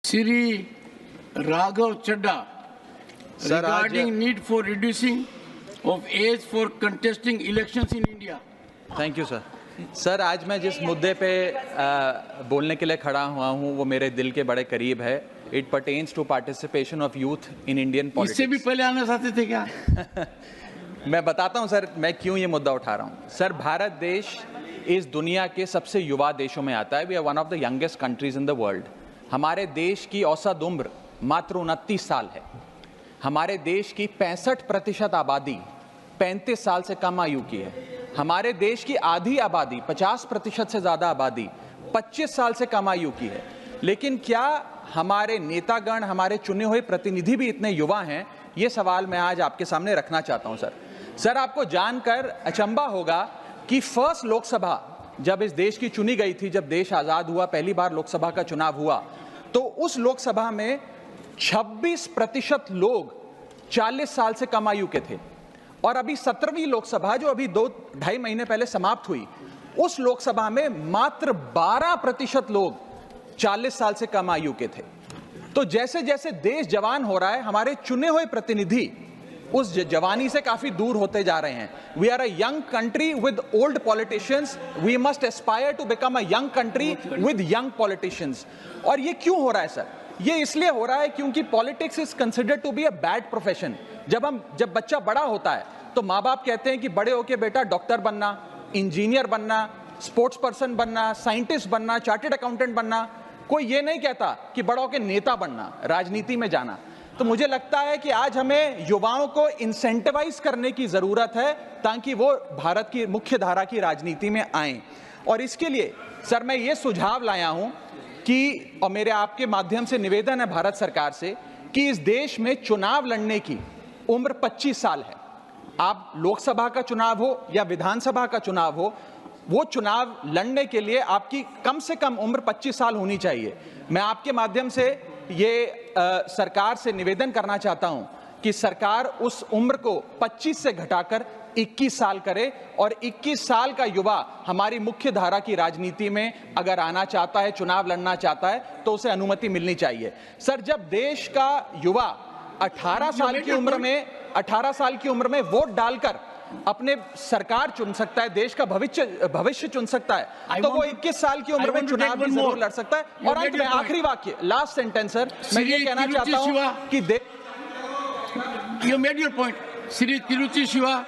Sri Raghav Chadda regarding need for reducing of age for contesting elections in India. Thank you sir. Sir, आज मैं जिस मुद्दे पे बोलने के लिए खड़ा हुआ हूँ वो मेरे दिल के बड़े करीब है। It pertains to participation of youth in Indian politics. इससे भी पहले आना चाहते थे क्या? मैं बताता हूँ सर, मैं क्यों ये मुद्दा उठा रहा हूँ। सर, भारत देश इस दुनिया के सबसे युवा देशों में आता है। We are one of the youngest countries in the world. हमारे देश की औसत उम्र मात्र 29 साल है। हमारे देश की 65% आबादी 35 साल से कम आयु की है। हमारे देश की आधी आबादी 50% से ज़्यादा आबादी 25 साल से कम आयु की है। लेकिन क्या हमारे नेतागण, हमारे चुने हुए प्रतिनिधि भी इतने युवा हैं? ये सवाल मैं आज आपके सामने रखना चाहता हूं। सर, आपको जानकर अचंभा होगा कि फर्स्ट लोकसभा जब इस देश की चुनी गई थी, जब देश आज़ाद हुआ, पहली बार लोकसभा का चुनाव हुआ, तो उस लोकसभा में 26% लोग 40 साल से कम आयु के थे। और अभी 17वीं लोकसभा जो अभी 2-2.5 महीने पहले समाप्त हुई, उस लोकसभा में मात्र 12% लोग 40 साल से कम आयु के थे। तो जैसे जैसे देश जवान हो रहा है, हमारे चुने हुए प्रतिनिधि उस जवानी से काफी दूर होते जा रहे हैं। We are a young country with old politicians. We must aspire to become a young country with young politicians. और ये क्यों हो रहा है सर? ये इसलिए हो रहा है क्योंकि politics is considered to be a bad profession. जब बच्चा बड़ा होता है तो माँ बाप कहते हैं कि बड़े होके बेटा डॉक्टर बनना, इंजीनियर बनना, स्पोर्ट्स पर्सन बनना, साइंटिस्ट बनना, चार्टर्ड अकाउंटेंट बनना। कोई ये नहीं कहता कि बड़ा होके नेता बनना, राजनीति में जाना। तो मुझे लगता है कि आज हमें युवाओं को इंसेंटिवाइज करने की जरूरत है ताकि वो भारत की मुख्य धारा की राजनीति में आएं। और इसके लिए सर मैं ये सुझाव लाया हूं कि, और मेरे आपके माध्यम से निवेदन है भारत सरकार से, कि इस देश में चुनाव लड़ने की उम्र 25 साल है। आप लोकसभा का चुनाव हो या विधानसभा का चुनाव हो, वो चुनाव लड़ने के लिए आपकी कम से कम उम्र 25 साल होनी चाहिए। मैं आपके माध्यम से ये सरकार से निवेदन करना चाहता हूं कि सरकार उस उम्र को 25 से घटाकर 21 साल करे और 21 साल का युवा हमारी मुख्य धारा की राजनीति में अगर आना चाहता है, चुनाव लड़ना चाहता है, तो उसे अनुमति मिलनी चाहिए। सर, जब देश का युवा 18 साल की उम्र में वोट डालकर अपने सरकार चुन सकता है, देश का भविष्य चुन सकता है, तो वो 21 साल की उम्र में चुनाव भी जरूर लड़ सकता है। और अंत में आखिरी वाक्य, लास्ट सेंटेंस सर, मैं ये कहना चाहता हूं कि You made your point. Sri Tiruchi Shiva